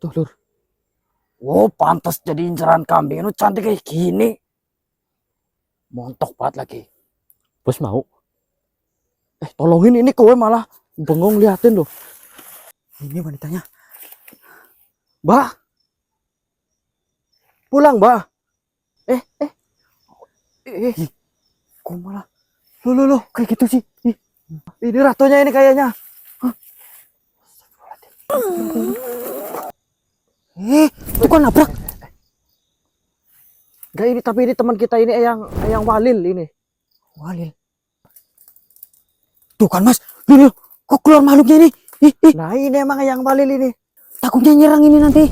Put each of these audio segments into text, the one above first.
Tuh, Lur. Wow, pantas jadi inceran kambing. Lu cantik kayak gini. Montok banget lagi. Bos mau? Tolongin ini kowe malah bengong liatin loh. Ini wanitanya. Mbak. Pulang, Mbak. Kok malah loh kayak gitu sih. Ini ratunya ini kayaknya. Itu kan nabrak. Enggak ini, tapi ini teman kita ini yang Walil ini. Walil. Tuh kan Mas, loh, kok keluar makhluknya ini? Nah ini emang yang Walil ini. Takutnya nyerang ini nanti.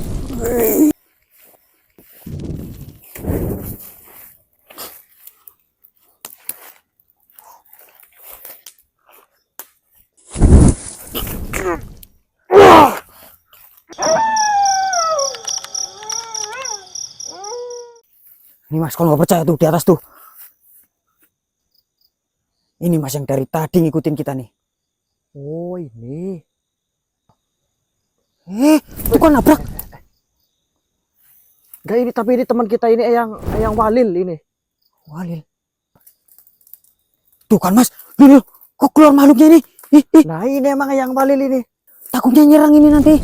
Ini Mas, kalau nggak percaya tuh di atas tuh. Ini Mas yang dari tadi ngikutin kita nih. Oh ini. Itu kan nabrak. Enggak ini, tapi ini teman kita ini yang Walil ini. Walil. Tuh kan Mas, loh, kok keluar makhluknya ini? Nah ini emang yang Walil ini. Takutnya nyerang ini nanti.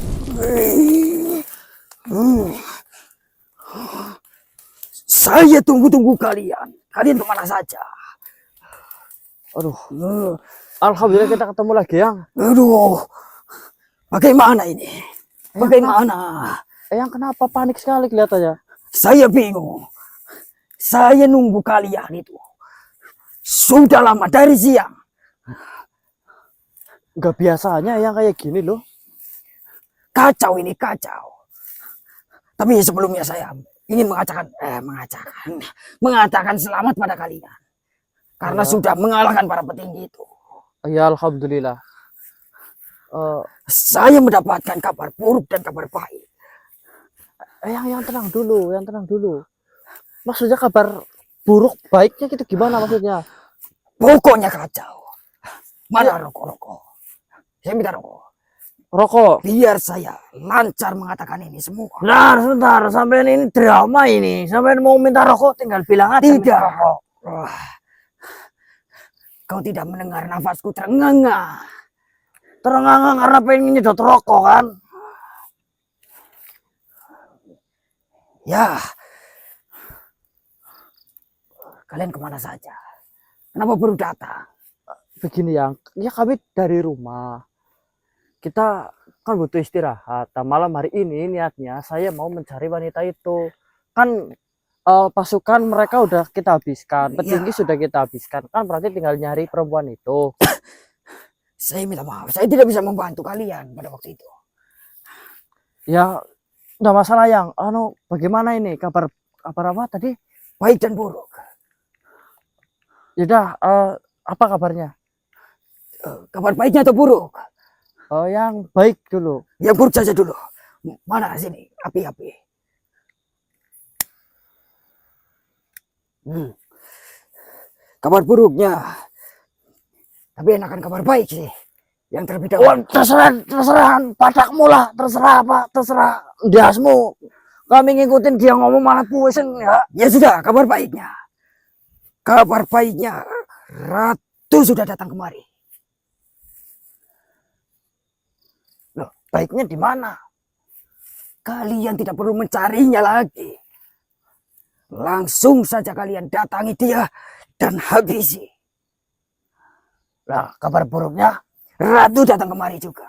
Saya tunggu-tunggu kalian. Kalian kemana saja? Aduh. Alhamdulillah kita ketemu lagi yang. Aduh. Bagaimana ini? Bagaimana? Yang kenapa panik sekali kelihatannya? Saya bingung. Saya nunggu kalian itu. Sudah lama dari siang. Gak biasanya yang kayak gini loh. Kacau ini, kacau. Tapi sebelumnya saya ingin mengatakan selamat pada kalian. Karena sudah mengalahkan para petinggi itu. Ya Alhamdulillah. Saya mendapatkan kabar buruk dan kabar baik. Yang tenang dulu, yang tenang dulu. Maksudnya kabar buruk baiknya gitu gimana maksudnya? Pokoknya kacau. Mana rokok-rokok? Saya minta rokok. Rokok? Biar saya lancar mengatakan ini semua. Nah, sebentar. Sampai ini drama ini. Sampai mau minta rokok tinggal bilang aja. Tidak. Rokok. Kau tidak mendengar nafasku terengah-engah. Terengah-engah karena pengen nyedot rokok kan? Ya. Kalian kemana saja? Kenapa baru datang? Begini ya kami dari rumah. Kita kan butuh istirahat. Nah, malam hari ini niatnya saya mau mencari wanita itu. Kan pasukan mereka udah kita habiskan, petinggi sudah kita habiskan. Kan berarti tinggal nyari perempuan itu. Saya minta maaf, saya tidak bisa membantu kalian pada waktu itu. Ya, enggak masalah yang bagaimana ini kabar apa tadi? Baik dan buruk. Yaudah, apa kabarnya? Kabar baiknya atau buruk? Yang baik dulu. Yang buruk saja dulu. Mana sini? Api-api. Kabar buruknya. Tapi enakan kabar baik sih. Yang terlebih dahulu. Terserah patakmu lah. Terserah apa? Terserah diasmu. Kami ngikutin dia ngomong malah pusing ya. Ya sudah, kabar baiknya. Kabar baiknya. Ratu sudah datang kemari. Loh, baiknya di mana? Kalian tidak perlu mencarinya lagi. Langsung saja kalian datangi dia dan habisi. Nah, kabar buruknya Ratu datang kemari juga.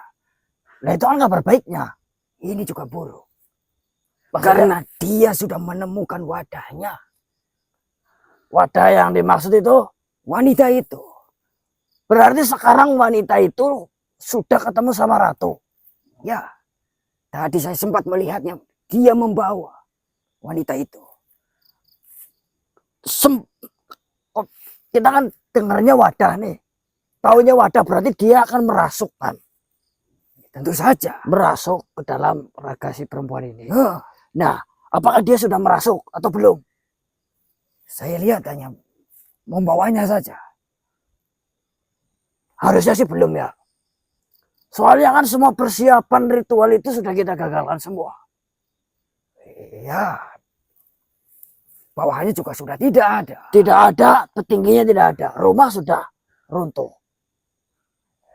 Nah, itu kan kabar baiknya. Ini juga buruk. Karena dia sudah menemukan wadahnya. Wadah yang dimaksud itu wanita itu. Berarti sekarang wanita itu sudah ketemu sama Ratu. Ya, tadi saya sempat melihatnya. Dia membawa wanita itu. Kita kan dengarnya wadah nih. Taunya wadah berarti dia akan merasukkan. Tentu saja. Merasuk ke dalam raga si perempuan ini. Nah, apakah dia sudah merasuk atau belum? Saya lihat hanya membawanya saja. Harusnya sih belum ya. Soalnya kan semua persiapan ritual itu sudah kita gagalkan semua. Ya, bawahnya juga sudah tidak ada. Tidak ada, petingginya tidak ada. Rumah sudah runtuh.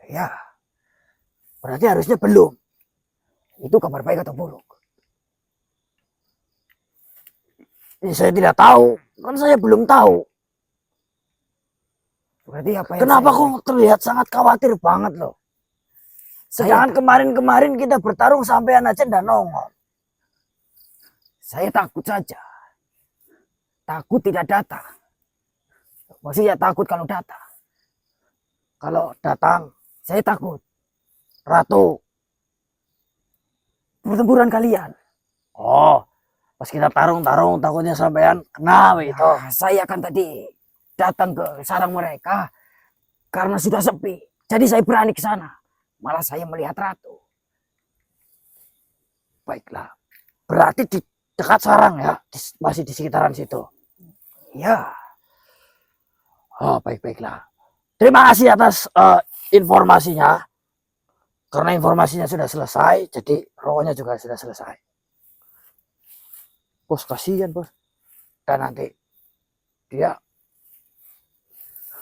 Ya, Berarti harusnya belum. itu kabar baik atau buruk? Ya, saya tidak tahu. Kan saya belum tahu. Berarti apa yang Kenapa saya... kok terlihat sangat khawatir banget loh? Sedangkan kemarin-kemarin kita bertarung sampean aja ndak nongol. Saya takut saja. Takut tidak datang. Maksudnya takut kalau datang. Kalau datang, Saya takut Ratu. pertempuran kalian. Oh, pas kita tarung-tarung takutnya sampean kena itu. Ya, saya kan tadi datang ke sarang mereka karena sudah sepi. Jadi saya berani ke sana. Malah saya melihat Ratu. Baiklah. Berarti di dekat sarang ya, masih di sekitaran situ. Ya, Oh, baik-baiklah. Terima kasih atas informasinya. Karena informasinya sudah selesai, jadi rohnya juga sudah selesai. Bos, kasihan, Bos. Dan nanti dia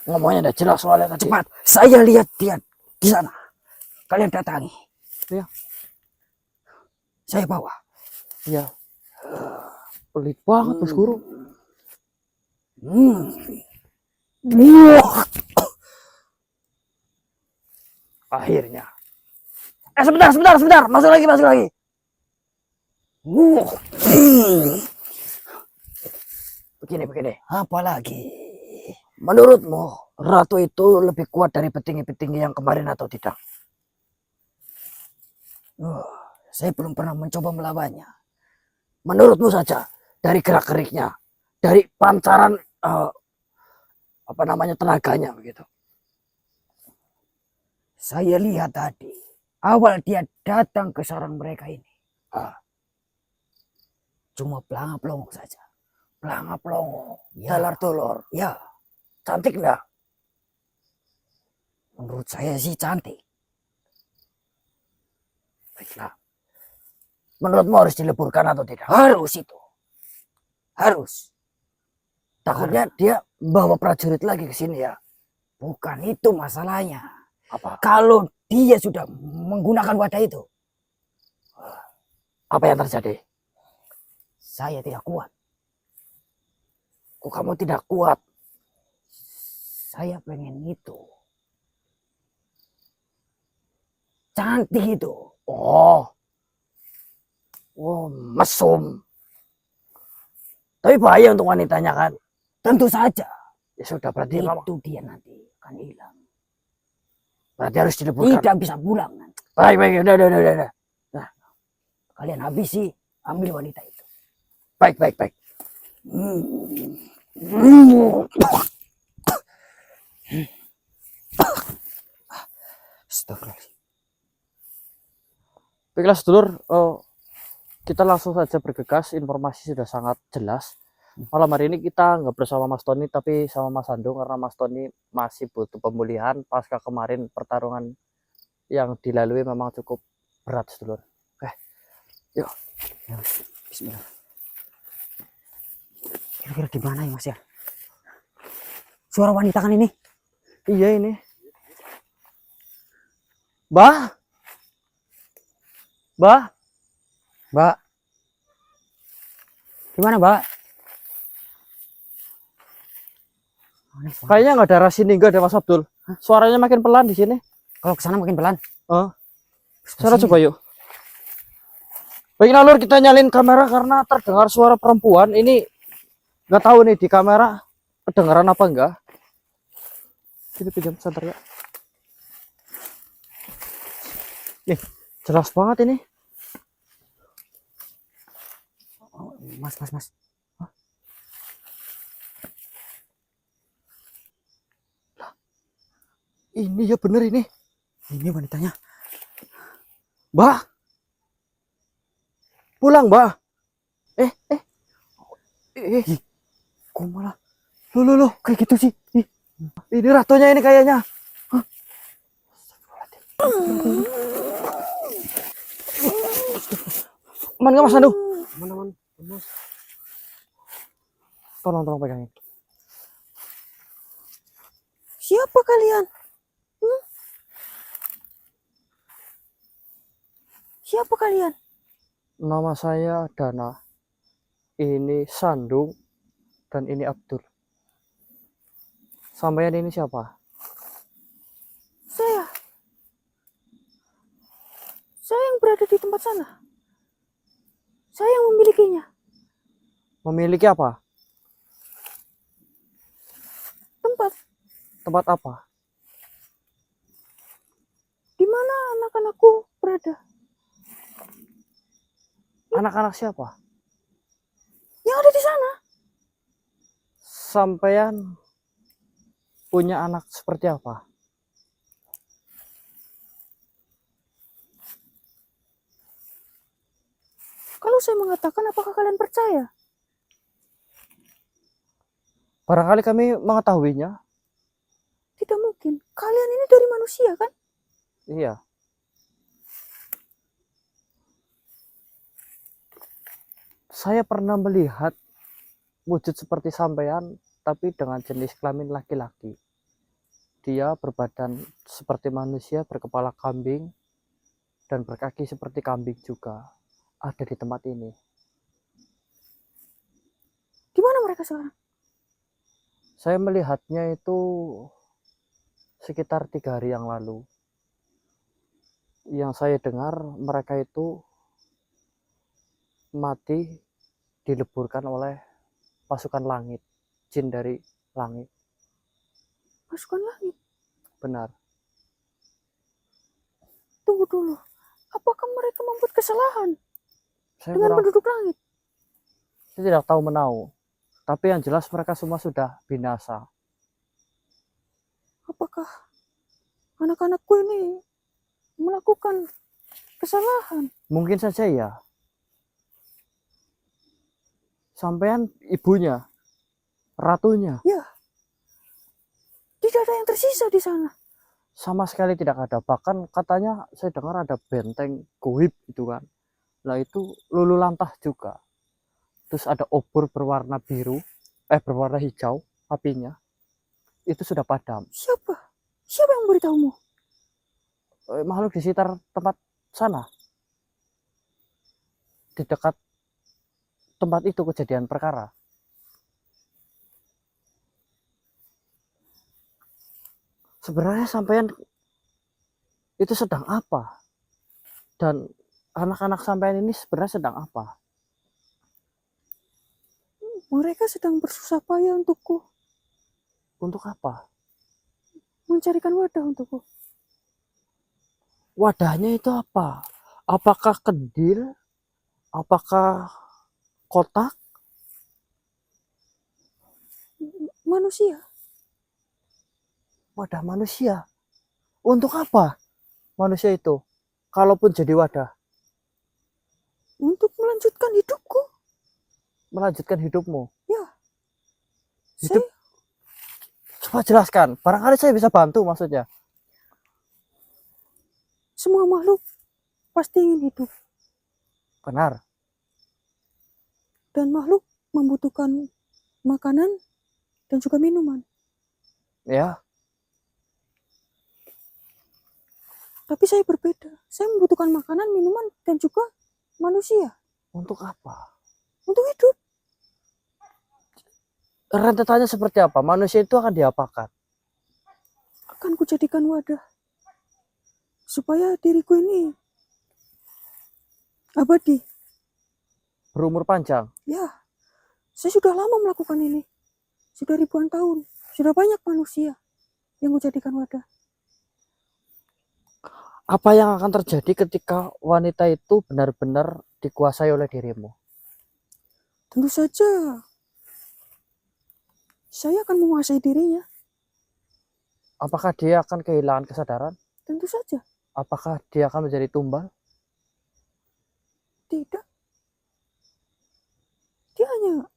ngomongnya udah jelas soalnya tadi. cepat. Saya lihat dia di sana. Kalian datangi. Iya. Saya bawa. Iya. Pelit banget, Bos Guru. Akhirnya. Sebentar. Masuk lagi. Begini. Apalagi? Menurutmu, Ratu itu lebih kuat dari petinggi-petinggi yang kemarin atau tidak? Saya belum pernah mencoba melawannya. Menurutmu saja, dari gerak-geriknya, dari pancaran tenaganya begitu. Saya lihat tadi, awal dia datang ke sarang mereka ini. Cuma pelangap-pelongok saja. Pelangap-pelongok, Ya. dalar-dolor. Ya, Cantik enggak? menurut saya sih cantik. Baiklah. Menurutmu harus dileburkan atau tidak? Harus itu. Harus. Takutnya dia bawa prajurit lagi ke sini ya. Bukan itu masalahnya. Apa? Kalau dia sudah menggunakan wadah itu, Apa yang terjadi? saya tidak kuat. Kok kamu tidak kuat? Saya pengen itu. Cantik itu. Oh, mesum. Tapi bahaya untuk wanitanya kan? Tentu saja. Ya sudah, berarti kamu Itu dia nanti akan hilang. berarti harus dileburkan. Tidak bisa pulang nanti. Baik, udah. Kalian habisi, ambil wanita itu. Baik. Astagfirullah. Baiklah sedulur, kita langsung saja bergegas. Informasi sudah sangat jelas. Malam hari ini kita nggak bersama Mas Tony, tapi sama Mas Ando, karena Mas Tony masih butuh pemulihan pasca kemarin pertarungan yang dilalui memang cukup berat sedulur. Yuk. Ya, bismillah. Kira-kira di mana ya Mas ya? Suara wanita kan ini? Iya ini. Mbak. Mbak. Gimana Mbak? Kayaknya nggak ada Rasini, nggak ada Mas Abdul. Suaranya makin pelan di sini. Kalau kesana makin pelan. Sana coba yuk. Baiklah lur, kita nyalin kamera karena terdengar suara perempuan. Ini nggak tahu nih di kamera kedengaran apa enggak. Sini pinjam sebentar ya. Nih, jelas banget ini. Mas. Hah? Ini ya bener ini. Ini wanitanya. Mbak. Pulang, Mbak. Kok malah Loh, kayak gitu sih? ini ratunya ini kayaknya. Man nggak Mas Andu? Mana? Tolong pegangin. Siapa kalian? Siapa kalian? Nama saya Dana. Ini Sandung dan ini Abdul. Sampean ini siapa? Saya. Saya yang berada di tempat sana. Saya yang memilikinya. Memiliki apa? Tempat Tempat apa? di mana anak-anakku berada. Anak-anak siapa? Yang ada di sana. Sampean punya anak seperti apa? Kalau saya mengatakan, apakah kalian percaya? Barangkali kami mengetahuinya. Tidak mungkin. Kalian ini dari manusia, kan? Iya. Saya pernah melihat wujud seperti sampean, tapi dengan jenis kelamin laki-laki. Dia berbadan seperti manusia, berkepala kambing, dan berkaki seperti kambing juga. Ada di tempat ini. Di mana mereka sekarang? Saya melihatnya itu sekitar 3 hari yang lalu. Yang saya dengar mereka itu mati dileburkan oleh pasukan langit, jin dari langit. Pasukan langit. Benar. Tunggu dulu. Apakah mereka membuat kesalahan Saya dengan penduduk langit? saya tidak tahu menahu. Tapi yang jelas mereka semua sudah binasa. Apakah anak-anakku ini melakukan kesalahan? Mungkin saja ya. Sampean ibunya, ratunya, Ya. Tidak ada yang tersisa di sana. sama sekali tidak ada. Bahkan katanya saya dengar ada benteng goib itu kan. Nah itu lulu lantah juga. Terus ada obor berwarna biru, berwarna hijau apinya. Itu sudah padam. Siapa? Siapa yang memberitahumu? Makhluk di sekitar tempat sana. Di dekat tempat itu kejadian perkara. Sebenarnya sampean itu sedang apa? Dan anak-anak sampean ini sebenarnya sedang apa? Mereka sedang bersusah payah untukku, Untuk apa? mencarikan wadah untukku. Wadahnya itu apa? Apakah kendil? Apakah kotak? Manusia. Wadah manusia. Untuk apa manusia itu? Kalaupun jadi wadah, Untuk melanjutkan hidupku. melanjutkan hidupmu. Ya. Hidup, Saya, coba jelaskan. Barangkali saya bisa bantu maksudnya. semua makhluk pasti ingin hidup. Benar. Dan makhluk membutuhkan makanan dan juga minuman. Ya, Tapi saya berbeda. Saya membutuhkan makanan, minuman, dan juga manusia. untuk apa? Untuk hidup. Rentetannya seperti apa? Manusia itu akan diapakan? Akan kujadikan wadah. Supaya diriku ini abadi. Berumur panjang. Ya, saya sudah lama melakukan ini. Sudah ribuan tahun. Sudah banyak manusia yang kujadikan wadah. Apa yang akan terjadi ketika wanita itu benar-benar dikuasai oleh dirimu? Tentu saja saya akan menguasai dirinya. Apakah dia akan kehilangan kesadaran? Tentu saja. Apakah dia akan menjadi tumbal? Tidak. Dia hanya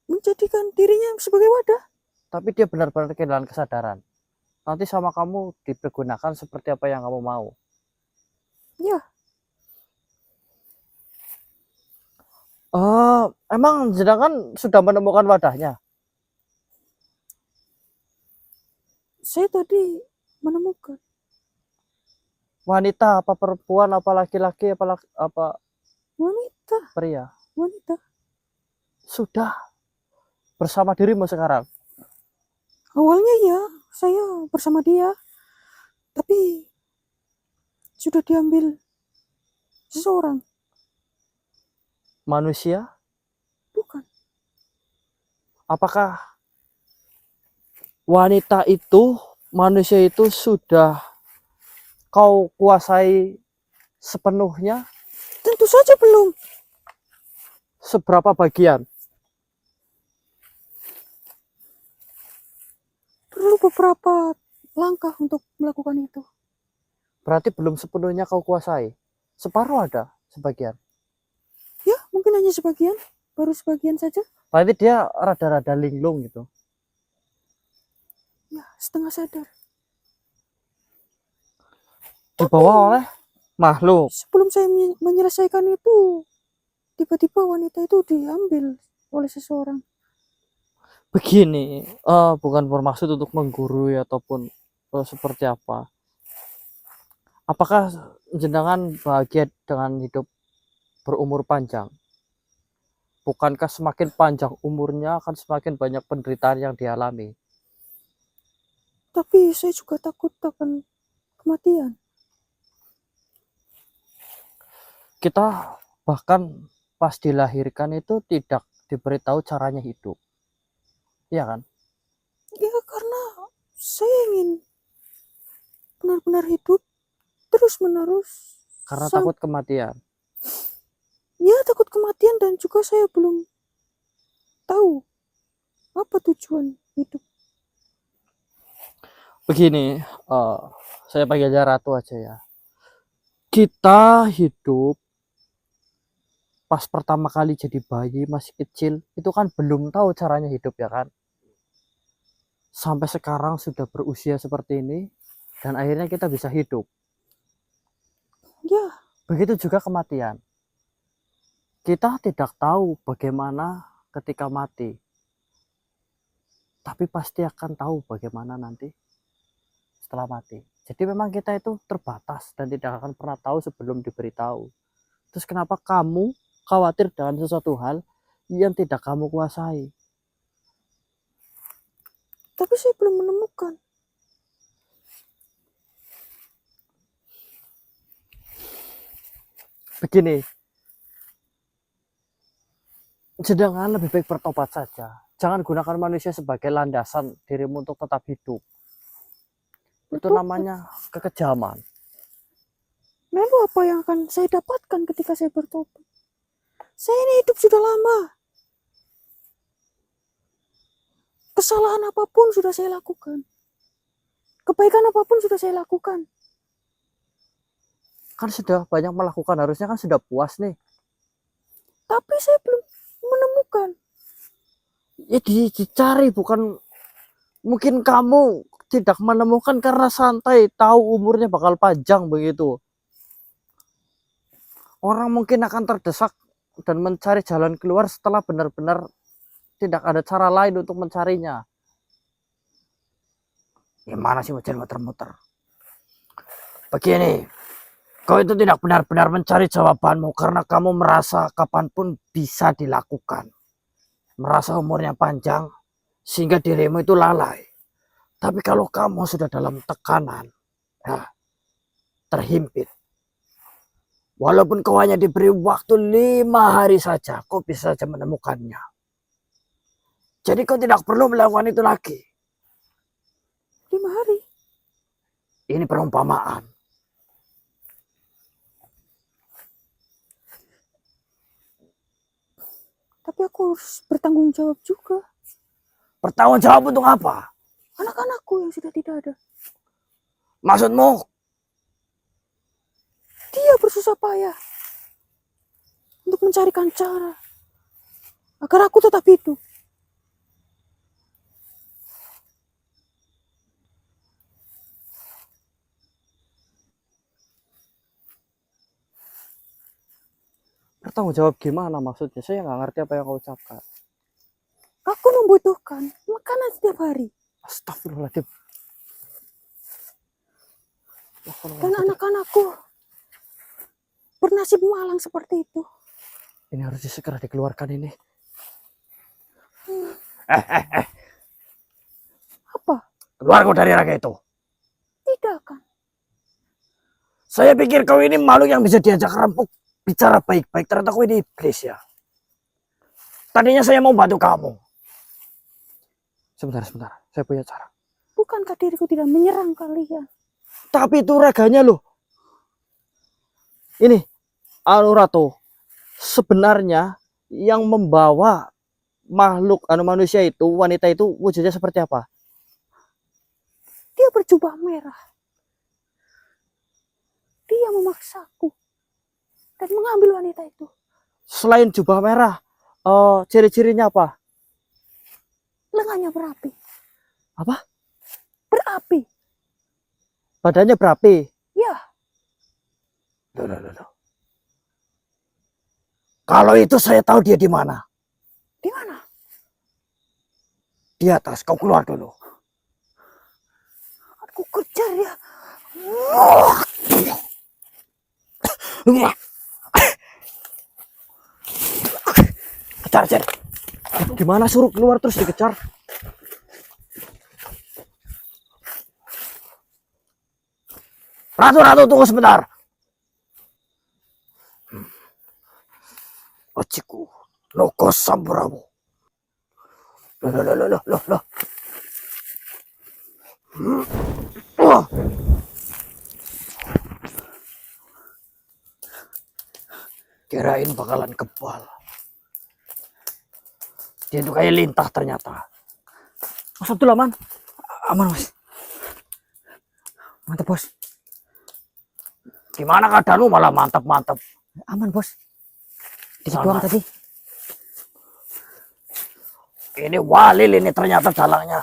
menjadikan dirinya sebagai wadah. Tapi dia benar-benar kehilangan kesadaran. Nanti sama kamu dipergunakan seperti apa yang kamu mau. Ya. Emang jenengan sudah menemukan wadahnya? Saya tadi menemukan Wanita apa perempuan apa laki-laki apa wanita, pria? wanita. Sudah bersama dirimu sekarang. Awalnya ya, saya bersama dia, tapi sudah diambil seseorang, Manusia? bukan? Apakah wanita itu, manusia itu sudah kau kuasai sepenuhnya? Tentu saja belum. Seberapa bagian? Perlu beberapa langkah untuk melakukan itu. Berarti belum sepenuhnya kau kuasai. Separuh ada, sebagian. Ya, mungkin hanya sebagian, baru sebagian saja. Berarti dia rada-rada linglung gitu. Ya, setengah sadar. Dibawa oleh makhluk. Sebelum saya menyelesaikan itu, tiba-tiba wanita itu diambil oleh seseorang. Begini, bukan bermaksud untuk menggurui ataupun seperti apa. Apakah jenengan bahagia dengan hidup berumur panjang? Bukankah semakin panjang umurnya akan semakin banyak penderitaan yang dialami? Tapi saya juga takut akan kematian. Kita bahkan pas dilahirkan itu tidak diberitahu caranya hidup. Iya kan? Ya, karena saya ingin benar-benar hidup terus-menerus. Karena Sam- takut kematian. Ya, takut kematian dan juga saya belum tahu apa tujuan hidup. Begini, saya panggilnya Ratu aja ya. Kita hidup pas pertama kali jadi bayi masih kecil itu kan belum tahu caranya hidup ya kan, sampai sekarang sudah berusia seperti ini dan akhirnya kita bisa hidup. Ya, Begitu juga kematian, kita tidak tahu bagaimana ketika mati, tapi pasti akan tahu bagaimana nanti setelah mati. Jadi memang kita itu terbatas dan tidak akan pernah tahu sebelum diberitahu. Terus kenapa kamu khawatir dengan sesuatu hal yang tidak kamu kuasai? tapi saya belum menemukan. Begini, sedangkan lebih baik bertobat saja. Jangan gunakan manusia sebagai landasan dirimu untuk tetap hidup. Itu Bertobat. namanya kekejaman. Lalu apa yang akan saya dapatkan ketika saya bertobat? Saya ini hidup sudah lama. Kesalahan apapun sudah saya lakukan. Kebaikan apapun sudah saya lakukan. Kan sudah banyak melakukan, harusnya kan sudah puas nih. Tapi saya belum menemukan. Ya dicari, bukan mungkin kamu tidak menemukan karena santai, tahu umurnya bakal panjang begitu. Orang mungkin akan terdesak dan mencari jalan keluar setelah benar-benar tidak ada cara lain untuk mencarinya. Gimana sih muter-muter? Begini, kau itu tidak benar-benar mencari jawabanmu karena kamu merasa kapanpun bisa dilakukan. Merasa umurnya panjang sehingga dirimu itu lalai. Tapi kalau kamu sudah dalam tekanan, ya, terhimpit. Walaupun kau hanya diberi waktu 5 hari saja, kau bisa saja menemukannya. Jadi kau tidak perlu melakukan itu lagi. 5 hari. Ini perumpamaan. Tapi aku harus bertanggung jawab juga. Bertanggung jawab untuk apa? Anak-anakku yang sudah tidak ada. Maksudmu? Dia bersusah payah untuk mencarikan cara agar aku tetap hidup. Bertanggung jawab gimana maksudnya? Saya nggak ngerti apa yang kau ucapkan. Aku membutuhkan makanan setiap hari. Astagfirullahaladzim. Dan anak-anakku bernasib malang seperti itu. Ini harus segera dikeluarkan ini. Apa? Keluar kau dari raga itu. Tidak kan? Saya pikir kau ini makhluk yang bisa diajak rempuk bicara baik-baik. Ternyata kau ini iblis ya. Tadinya saya mau bantu kamu. Sebentar. Saya punya cara. Bukankah diriku tidak menyerang kalian? Tapi itu raganya loh. Ini, Anurato. Sebenarnya yang membawa makhluk manusia itu, wanita itu wujudnya seperti apa? Dia berjubah merah. Dia memaksaku dan mengambil wanita itu. Selain jubah merah, ciri-cirinya apa? Lengannya berapi. Apa? Berapi. Badannya berapi. Ya, Loh. Kalau itu saya tahu dia di mana. di mana? Di atas. Kau keluar dulu. Aku kejar ya. Kejar. Gimana suruh keluar terus dikejar? Ratu, tunggu sebentar. Ojiku, loko sampuramu. Loh. Kirain bakalan kebal. Dia itu kayak lintah ternyata. Mas Abdul aman? Aman, Mas. Mantap, Bos. Gimana keadaanmu malah mantap-mantap? Aman, Bos. Dikit Sana. doang tadi. Ini Walil ini ternyata dalangnya.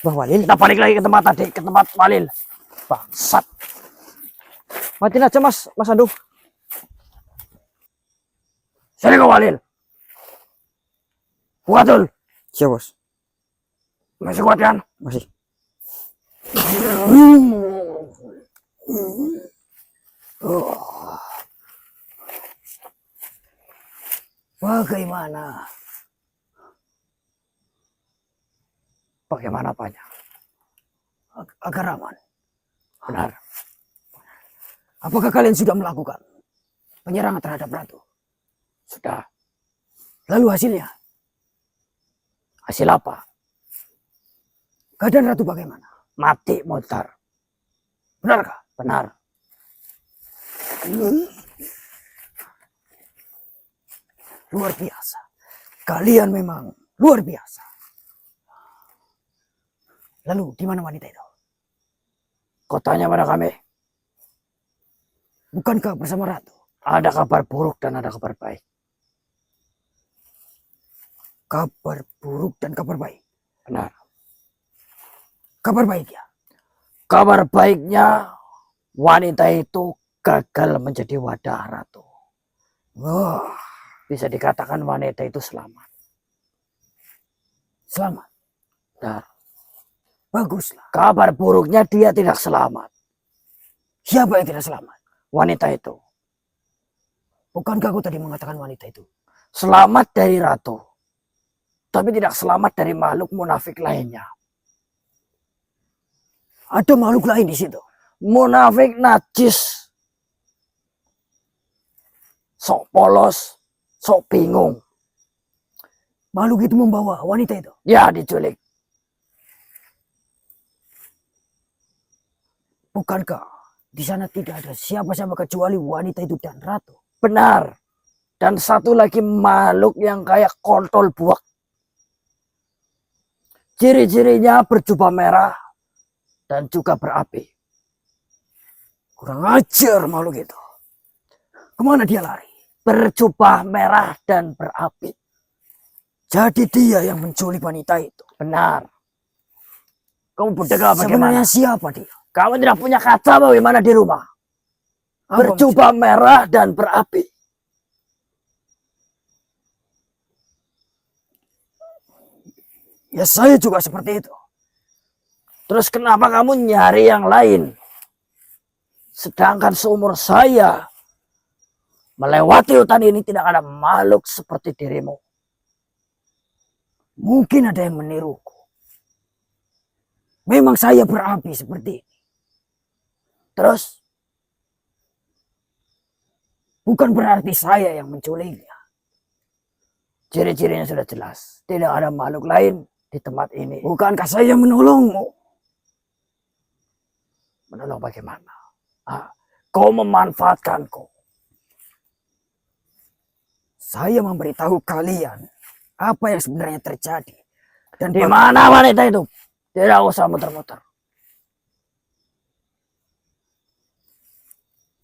Bang Walil. Kita balik lagi ke tempat tadi, ke tempat Walil. Bangsat. Matiin aja Mas Andu. Sini ke Walil. Kuat dul. Siap, Bos. Masih kuat kan? Masih. Bagaimana? Bagaimana apanya? Agar aman. Benar. Apakah kalian sudah melakukan penyerangan terhadap Ratu? Sudah. Lalu hasilnya? Hasil apa? Keadaan Ratu bagaimana? Mati Muhtar. Benarkah? Benar. Luar biasa. Kalian memang luar biasa. Lalu di mana wanita itu? Kotanya pada kami. Bukankah bersama Ratu? Ada kabar buruk dan ada kabar baik. Kabar buruk dan kabar baik. Benar. Kabar baik ya. Kabar baiknya wanita itu gagal menjadi wadah Ratu. Wah, Bisa dikatakan wanita itu selamat. selamat. Benar. Baguslah. Kabar buruknya dia tidak selamat. Siapa yang tidak selamat? Wanita itu. Bukankah aku tadi mengatakan wanita itu? Selamat dari Ratu. Tapi tidak selamat dari makhluk munafik lainnya. Ada makhluk lain di situ. Munafik najis. Sok polos. Sok bingung. Makhluk itu membawa wanita itu. Ya diculik. Bukankah di sana tidak ada siapa-siapa kecuali wanita itu dan Ratu? Benar. Dan satu lagi makhluk yang kayak kontol buak. Ciri-cirinya berjubah merah dan juga berapi. Kurang ajar makhluk itu. Kemana dia lari? Berjubah merah dan berapi. Jadi dia yang menculik wanita itu. Benar. Kamu berdega bagaimana? Sebenarnya siapa dia? Kamu tidak punya kaca bagaimana di rumah? berjubah merah dan berapi. Ya saya juga seperti itu. Terus kenapa kamu nyari yang lain? Sedangkan seumur saya melewati hutan ini tidak ada makhluk seperti dirimu. Mungkin ada yang meniruku. Memang saya berapi seperti ini. Terus Bukan berarti saya yang menculiknya. ciri-cirinya sudah jelas. Tidak ada makhluk lain di tempat ini. Bukankah saya menolongmu? Menolong bagaimana? Kau memanfaatkanku. Saya memberitahu kalian apa yang sebenarnya terjadi. Dan Di mana wanita itu? Tidak usah muter-muter.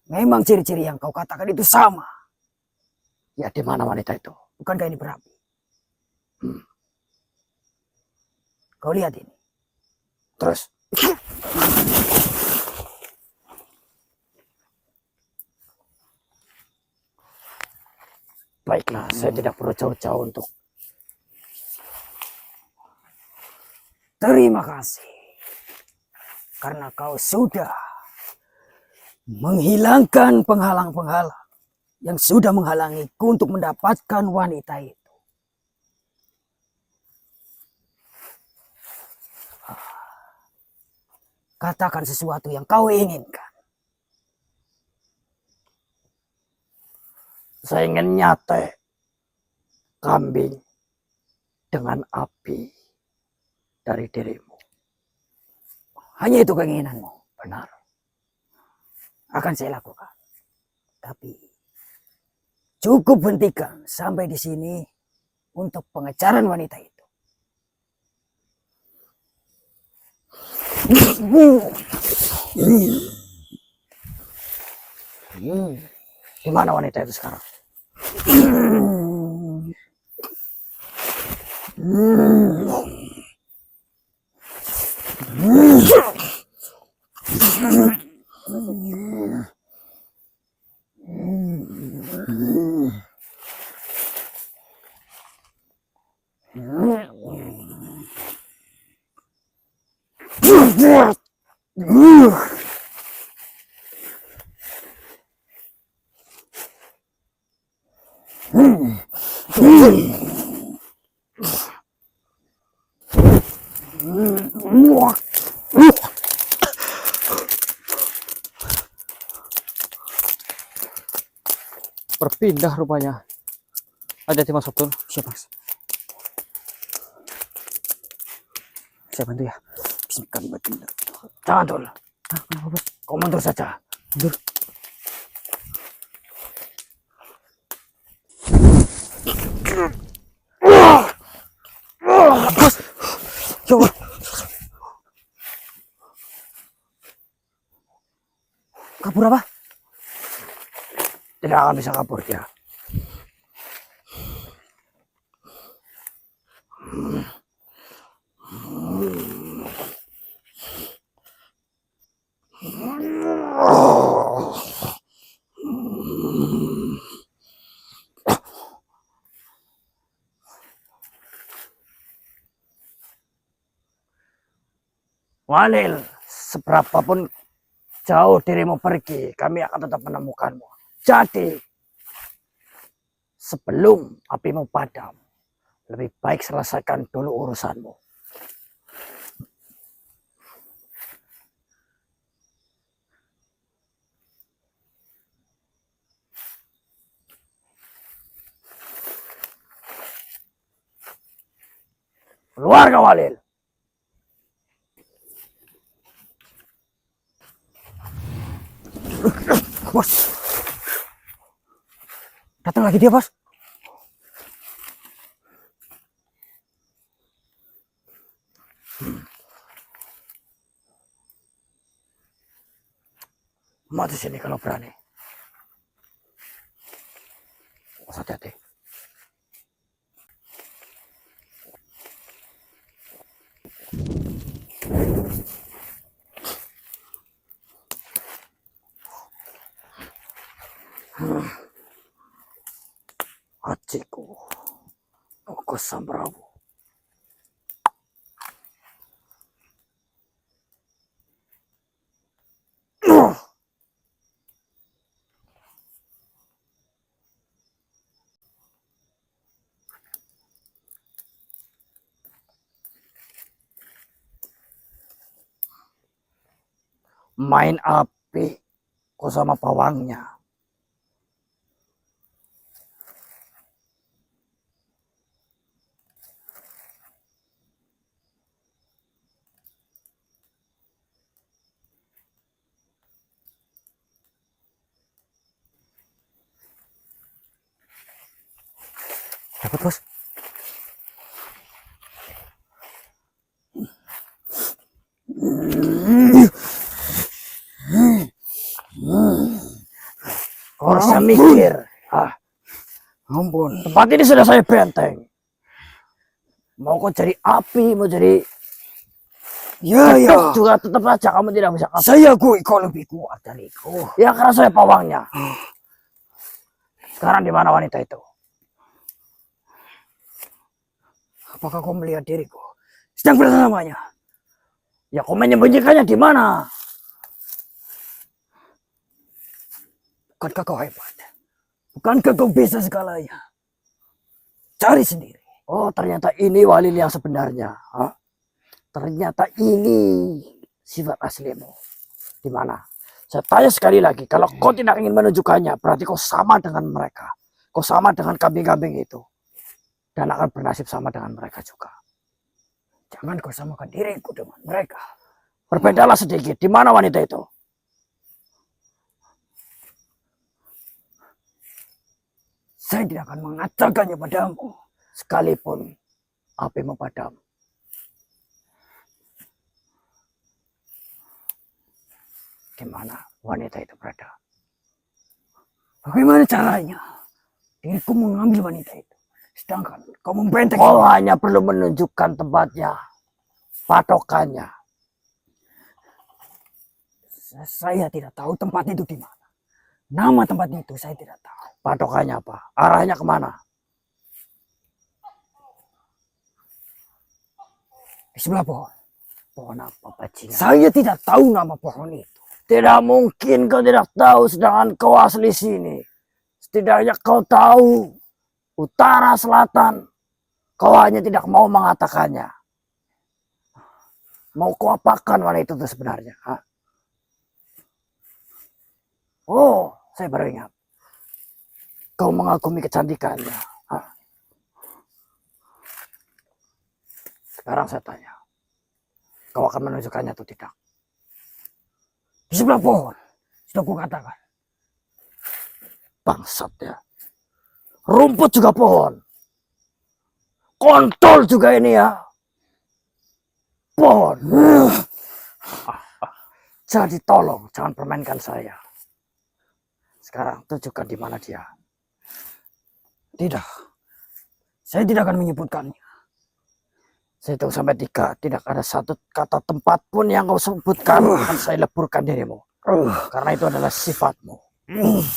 memang ciri-ciri yang kau katakan itu sama. Ya, di mana wanita itu? Bukankah ini berapi? Kau lihat ini. Terus baiklah, saya tidak perlu jauh-jauh untuk Terima kasih. Karena kau sudah menghilangkan penghalang-penghalang yang sudah menghalangiku untuk mendapatkan wanita itu. Katakan sesuatu yang kau inginkan. saya ingin nyate kambing dengan api dari dirimu. Hanya itu keinginanmu. Benar. Akan saya lakukan. Tapi cukup hentikan sampai di sini untuk pengejaran wanita itu. Di mana wanita itu sekarang? Berpindah rupanya. Hati-hati Mas Abdul. Siap Mas. Saya bantu ya. Bismillah berpindah. Jangan dulu. Kenapa Bos? Kau mundur saja. Mundur. Bos. Ya Allah. Kabur apa? Tidak akan bisa kabur dia. Walil, seberapapun jauh dirimu pergi, kami akan tetap menemukanmu. Jadi, sebelum apimu padam, lebih baik selesaikan dulu urusanmu. Keluar kau, Walil. Bos. Datang lagi dia, Bos. Mati sini kalau berani. Hati-hati. Ajiku, Oko Sambrawu. Main api kok sama pawangnya. Dapat bos. Kau harusnya mikir. Ampun. Tempat ini sudah saya benteng. Mau kau jadi api, mau jadi Ya peduk juga tetap saja kamu tidak bisa kabur. Saya akui kau lebih kuat dariku. Ya karena saya pawangnya. Sekarang di mana wanita itu? Apakah kau melihat diriku sedang bersamanya? Ya kau menyembunyikannya di mana? Bukankah kau hebat? Bukankah kau bisa segalanya? Cari sendiri. Oh, ternyata ini Walil yang sebenarnya. Hah? Ternyata ini sifat aslimu. Di mana? Saya tanya sekali lagi, kalau kau tidak ingin menunjukkannya, berarti kau sama dengan mereka. Kau sama dengan kambing-kambing itu. Dan akan bernasib sama dengan mereka juga. Jangan kau samakan diriku dengan mereka. Berbedalah sedikit. Di mana wanita itu? Saya tidak akan mengatakannya padamu. Sekalipun api memadam. Di mana wanita itu berada? Bagaimana caranya? Diriku mengambil wanita itu. Sedangkan kau membenteng. Kau hanya perlu menunjukkan tempatnya. Patokannya. Saya tidak tahu tempat itu di mana. Nama tempat itu saya tidak tahu. Patokannya apa? Arahnya kemana? Di sebelah pohon. Pohon apa bajingan? Saya tidak tahu nama pohon itu. Tidak mungkin kau tidak tahu sedangkan kau asli sini. Setidaknya kau tahu utara, selatan. Kau hanya tidak mau mengatakannya. Mau kau apakan wanita itu sebenarnya? Hah? Oh, saya baru ingat. Kau mengagumi kecantikannya. Hah? Sekarang saya tanya. Kau akan menunjukkannya atau tidak? Di sebelah pohon. Sudah kukatakan. Bangsat ya. Rumput juga pohon. Kontol juga ini ya. Pohon. Jadi tolong jangan permainkan saya. Sekarang tunjukkan di mana dia. Tidak. Saya tidak akan menyebutkannya. Saya hitung sampai 3. Tidak ada satu kata tempat pun yang kau sebutkan. Akan saya leburkan dirimu. Karena itu adalah sifatmu. 1,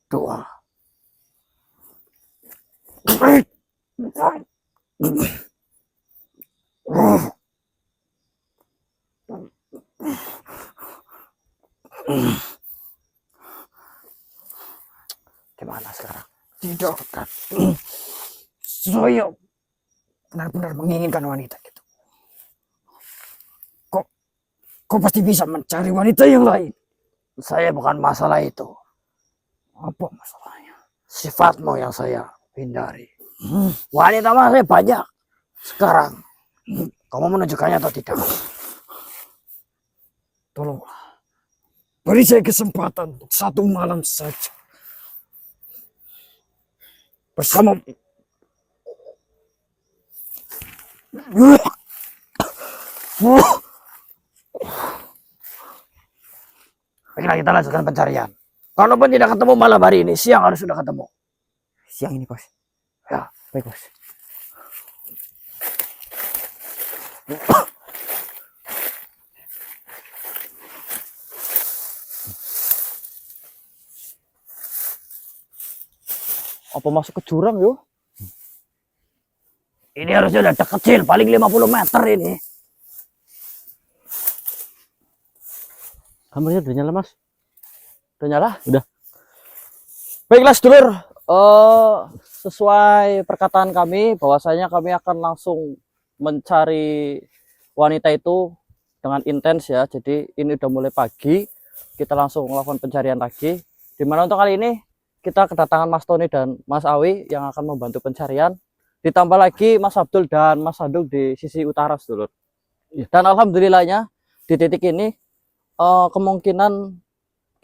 2. Gimana sekarang? Tidak. Saya benar-benar menginginkan wanita itu. Kau pasti bisa mencari wanita yang lain. Saya bukan masalah itu. Apa masalahnya? Sifatmu yang saya hindari. Wanita mah saya banyak. Sekarang, kamu menunjukkannya atau tidak? Tolonglah. Beri saya kesempatan untuk 1 malam saja. Bersama. Baiklah kita lanjutkan pencarian. Kalaupun tidak ketemu malam hari ini, siang harus sudah ketemu. Siang ini, bos. Ya, Baik, bos. Apa masuk ke jurang yo? Ini harusnya udah deket Cil, paling 50 meter ini. Kamarnya udah nyala, Mas. Udah nyala? Udah. Baiklah, sedulur. Sesuai perkataan kami, bahwasanya kami akan langsung mencari wanita itu dengan intens ya. Jadi ini udah mulai pagi, kita langsung melakukan pencarian lagi. Dimana untuk kali ini kita kedatangan Mas Tony dan Mas Awi yang akan membantu pencarian. Ditambah lagi Mas Abdul dan Mas Handung di sisi utara, sedulur. Dan alhamdulillahnya di titik ini kemungkinan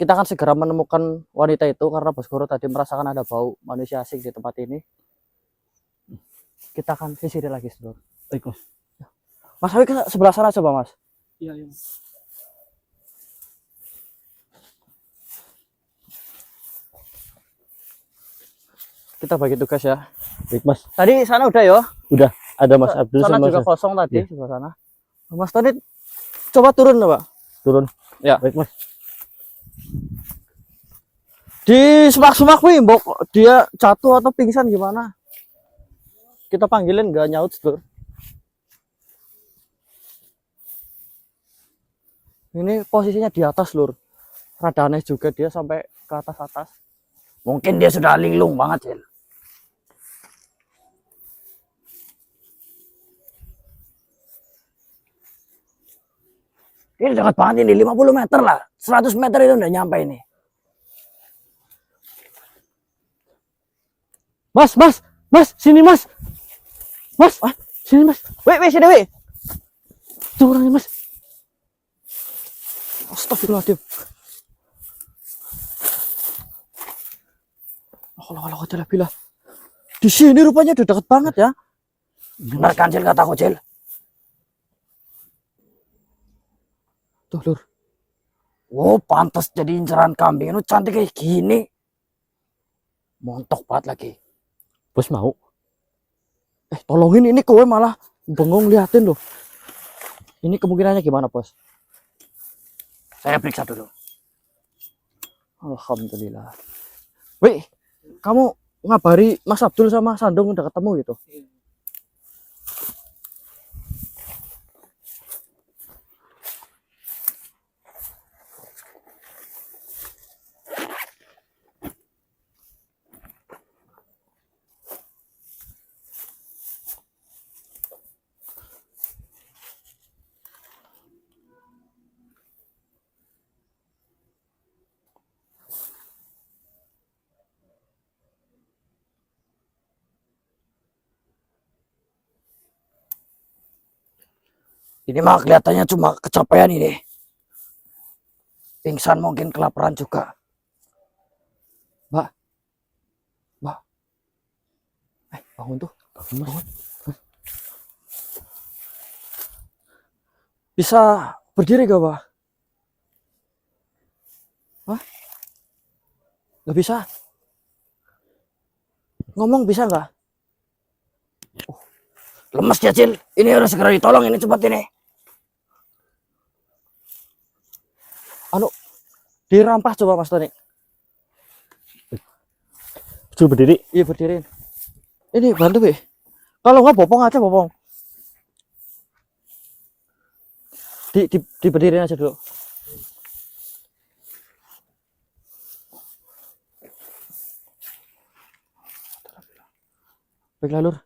kita akan segera menemukan wanita itu karena Bos Guru tadi merasakan ada bau manusia asing di tempat ini. Kita akan sisir lagi, sedulur. Baik, Mas. Mas Awi ke sebelah sana coba, Mas. Iya, iya. Kita bagi tugas ya. Baik, Mas. Tadi sana udah ya. Udah ada Mas Abdul Sana sama juga saya. kosong tadi, Iya. sebelah sana. Mas Tony coba turun, Pak. Turun. Ya. Baik, Mas. Di semak-semak wih, mbok dia jatuh atau pingsan gimana? Kita panggilin nggak nyaut, sedulur. Ini posisinya di atas, lur. Rada aneh juga dia sampai ke atas-atas. Mungkin dia sudah linglung banget, Cil. Ini dekat banget ini, 50 meter lah. 100 meter itu udah nyampe ini. Mas, sini mas. Mas, sini mas. Weh, sini weh. Tuh orangnya mas. Astagfirullahaladzim. Allah bilah. Di sini rupanya udah deket banget ya. Benar kan, Cil, kataku, Cil? Tuh, lur. Oh, pantas jadi inceran kambing. Itu cantik kayak gini. Montok banget lagi. Bos mau. Tolongin ini kowe malah bengong liatin loh. Ini kemungkinannya gimana, Bos? Saya periksa dulu. Alhamdulillah. Wih, kamu ngabari Mas Abdul sama Sandung udah ketemu gitu? Ini mah kelihatannya cuma kecapean ini. Pingsan mungkin kelaparan juga. Mbak. Bangun tuh. Bangun. Bisa berdiri gak, Pak? Hah? Gak bisa? Ngomong bisa nggak? Lemes ya, Cil. Ini harus segera ditolong ini cepat ini. Dirampas coba Mas Tony. Coba berdiri. Iya berdiriin. Ini bantu, Be. Kalau nggak bopong aja bopong. Diberdiriin aja dulu. Baiklah, Lur.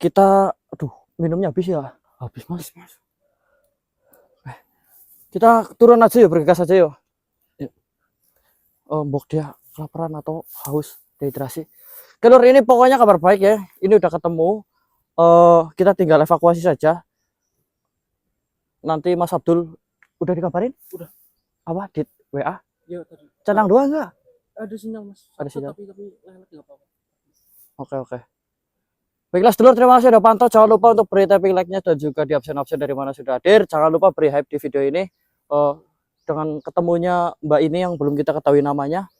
Kita, minumnya habis ya. Habis, Mas. Kita turun aja ya, bergegas aja ya. Mbok dia kelaparan atau haus, dehidrasi. Oke, Lur, ini pokoknya kabar baik ya. Ini udah ketemu. Kita tinggal evakuasi saja. Nanti Mas Abdul udah dikabarin? Udah. Apa? Di WA? Iya, tadi. Centang doang enggak? Ada sinyal, Mas. Ada sinyal. Tapi lelet enggak apa-apa. Oke. Baiklah, sedulur, terima kasih sudah pantau. Jangan lupa untuk beri tapping like-nya dan juga di option-option dari mana sudah hadir. Jangan lupa beri hype di video ini. Dengan ketemunya Mbak ini yang belum kita ketahui namanya,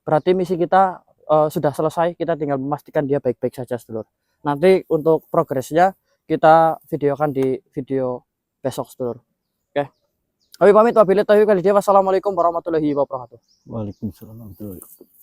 berarti misi kita sudah selesai. Kita tinggal memastikan dia baik-baik saja, sedulur. Nanti untuk progresnya kita videokan di video besok, sedulur. Oke. Kami pamit. Wabillahi taufiq wal hidayah. Wassalamualaikum warahmatullahi wabarakatuh. Waalaikumsalam warahmatullahi wabarakatuh.